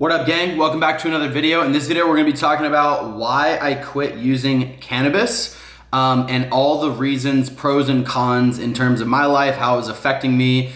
What up, gang? Welcome back to another video. In this video, we're gonna be talking about why I quit using cannabis and all the reasons, pros and cons in terms of my life, how it was affecting me,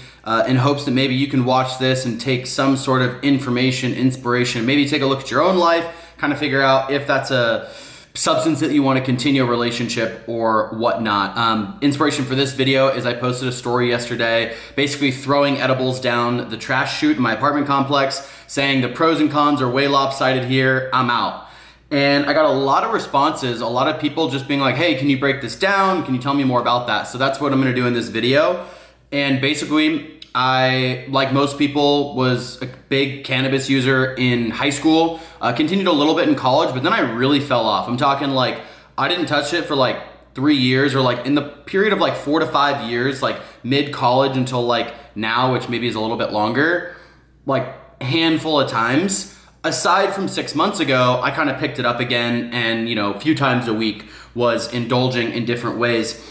in hopes that maybe you can watch this and take some sort of information, inspiration, maybe take a look at your own life, kind of figure out if that's a substance that you want to continue a relationship or whatnot. Inspiration for this video is I posted a story yesterday, basically throwing edibles down the trash chute in my apartment complex, saying the pros and cons are way lopsided here, I'm out. And I got a lot of responses, a lot of people just being like, hey, can you break this down? Can you tell me more about that? So that's what I'm gonna do in this video. And basically, I, like most people, was a big cannabis user in high school, continued a little bit in college, but then I really fell off. I'm talking like, I didn't touch it for like 3 years, or like in the period of like 4 to 5 years, like mid-college until like now, which maybe is a little bit longer, like a handful of times. Aside from 6 months ago, I kind of picked it up again and, a few times a week was indulging in different ways.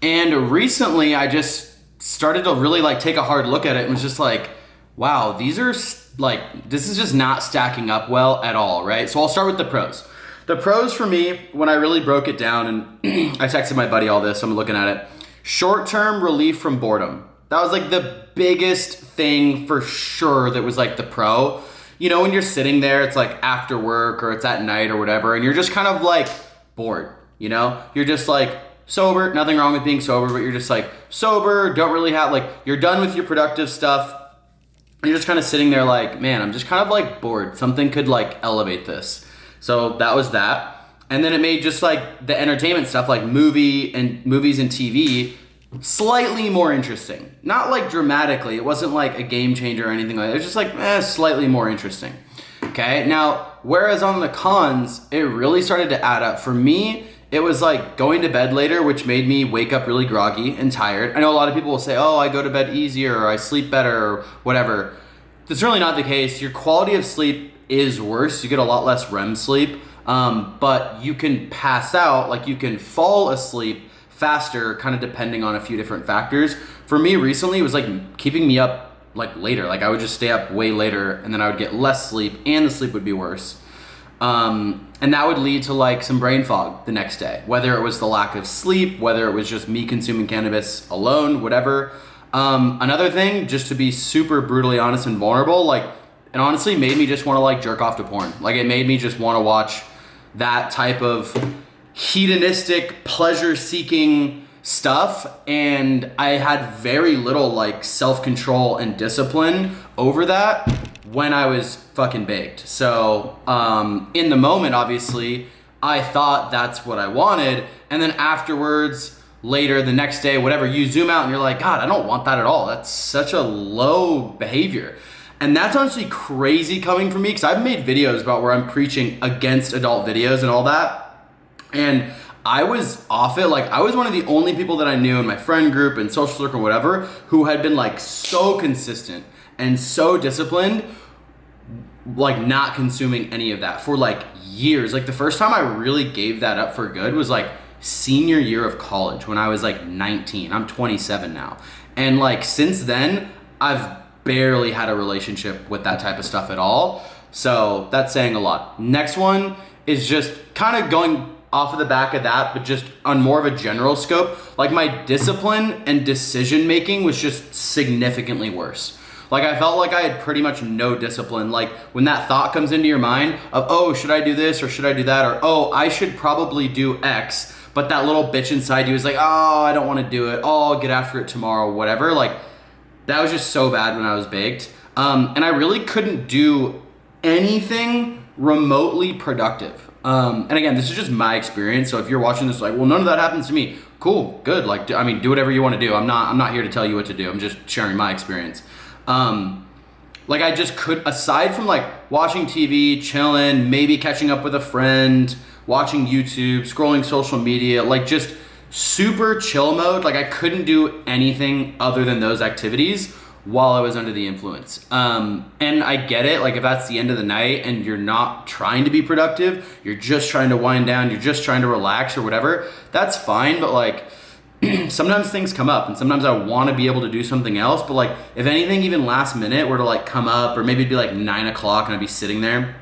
And recently I just started to really like take a hard look at it and was just like, wow, these are like, this is just not stacking up well at all, right? So I'll start with the pros. The pros for me, when I really broke it down, and I texted my buddy all this, I'm looking at it. Short-term relief from boredom. That was like the biggest thing for sure that was like the pro. When you're sitting there, it's like after work or it's at night or whatever, and you're just kind of like bored, You're just like, sober, nothing wrong with being sober, but you're just like sober, don't really have like, you're done with your productive stuff. And you're just kind of sitting there like, man, I'm just kind of like bored. Something could like elevate this. So that was that. And then it made just like the entertainment stuff, like movies and TV, slightly more interesting. Not like dramatically. It wasn't like a game changer or anything like that. It was just like slightly more interesting. Okay. Now, whereas on the cons, it really started to add up. For me, it was like going to bed later, which made me wake up really groggy and tired. I know a lot of people will say, oh, I go to bed easier or I sleep better or whatever. That's really not the case. Your quality of sleep is worse. You get a lot less REM sleep, but you can pass out, like you can fall asleep faster, kind of depending on a few different factors. For me recently, it was like keeping me up like later. Like I would just stay up way later and then I would get less sleep and the sleep would be worse. And that would lead to like some brain fog the next day, whether it was the lack of sleep, whether it was just me consuming cannabis alone, whatever. Another thing, just to be super brutally honest and vulnerable, like it honestly made me just want to like jerk off to porn. Like it made me just want to watch that type of hedonistic, pleasure-seeking stuff. And I had very little like self-control and discipline over that when I was fucking baked. So in the moment, obviously, I thought that's what I wanted. And then afterwards, later, the next day, whatever, you zoom out and you're like, God, I don't want that at all. That's such a low behavior. And that's honestly crazy coming from me, because I've made videos about where I'm preaching against adult videos and all that. And I was off it. Like I was one of the only people that I knew in my friend group and social circle, whatever, who had been like so consistent and so disciplined, like not consuming any of that for like years. Like the first time I really gave that up for good was like senior year of college when I was like 19. I'm 27 now. And like since then, I've barely had a relationship with that type of stuff at all. So that's saying a lot. Next one is just kind of going off of the back of that, but just on more of a general scope. Like my discipline and decision making was just significantly worse. Like I felt like I had pretty much no discipline. Like when that thought comes into your mind of, oh, should I do this or should I do that? Or, oh, I should probably do X. But that little bitch inside you is like, oh, I don't want to do it. Oh, I'll get after it tomorrow, whatever. Like that was just so bad when I was baked. And I really couldn't do anything remotely productive. And again, this is just my experience. So if you're watching this like, well, none of that happens to me. Cool, good. Like, do whatever you want to do. I'm not here to tell you what to do. I'm just sharing my experience. Like I just could, aside from like watching TV, chilling, maybe catching up with a friend, watching YouTube, scrolling social media, like just super chill mode. Like I couldn't do anything other than those activities while I was under the influence. And I get it. Like if that's the end of the night and you're not trying to be productive, you're just trying to wind down, you're just trying to relax or whatever, that's fine. But like, sometimes things come up and sometimes I want to be able to do something else, but like if anything even last minute were to like come up, or maybe it'd be like 9 o'clock and I'd be sitting there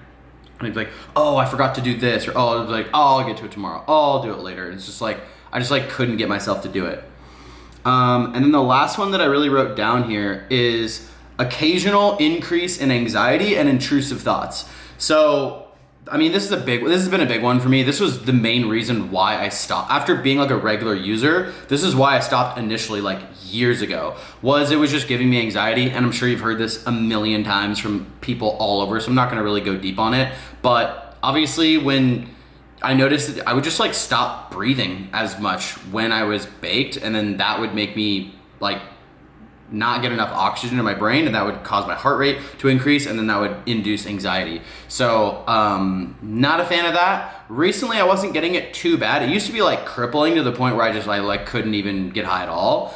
and I'd be like, oh, I forgot to do this, or oh, I'd be like, oh, I'll get to it tomorrow, oh, I'll do it later. It's just like I just like couldn't get myself to do it. And then the last one that I really wrote down here is occasional increase in anxiety and intrusive thoughts. So I mean, this has been a big one for me. This was the main reason why I stopped. After being like a regular user, this is why I stopped initially, like years ago, it was just giving me anxiety. And I'm sure you've heard this a million times from people all over, so I'm not gonna really go deep on it. But obviously when I noticed that I would just like stop breathing as much when I was baked, and then that would make me like not get enough oxygen in my brain, and that would cause my heart rate to increase, and then that would induce anxiety. So not a fan of that. Recently I wasn't getting it too bad. It used to be like crippling to the point where I just like couldn't even get high at all.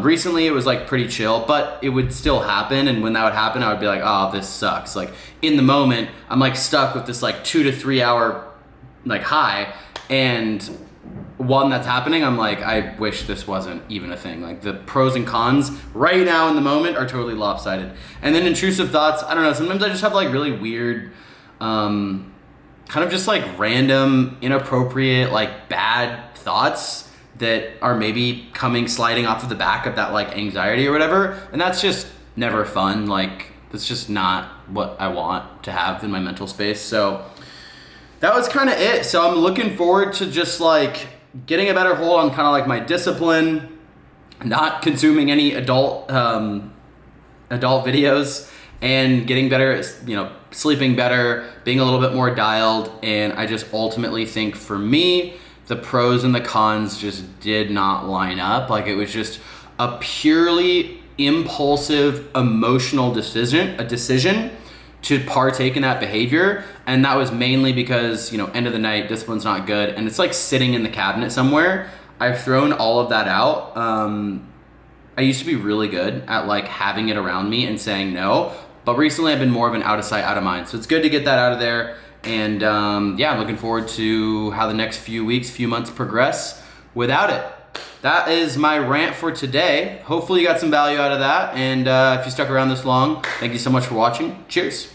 Recently it was like pretty chill, but it would still happen, and when that would happen I would be like, oh, this sucks. Like in the moment I'm like stuck with this like 2 to 3 hour like high, and when that's happening, I'm like, I wish this wasn't even a thing. Like the pros and cons right now in the moment are totally lopsided. And then intrusive thoughts, I don't know, sometimes I just have like really weird, kind of just like random, inappropriate, like bad thoughts that are maybe sliding off of the back of that like anxiety or whatever. And that's just never fun. Like that's just not what I want to have in my mental space. So that was kind of it. So I'm looking forward to just like getting a better hold on kind of like my discipline, not consuming any adult videos, and getting better at, sleeping better, being a little bit more dialed. And I just ultimately think for me, the pros and the cons just did not line up. Like it was just a purely impulsive, emotional decision to partake in that behavior. And that was mainly because, end of the night, discipline's not good. And it's like sitting in the cabinet somewhere. I've thrown all of that out. I used to be really good at like having it around me and saying no. But recently I've been more of an out of sight, out of mind. So it's good to get that out of there. And I'm looking forward to how the next few months progress without it. That is my rant for today. Hopefully you got some value out of that. And if you stuck around this long, thank you so much for watching. Cheers.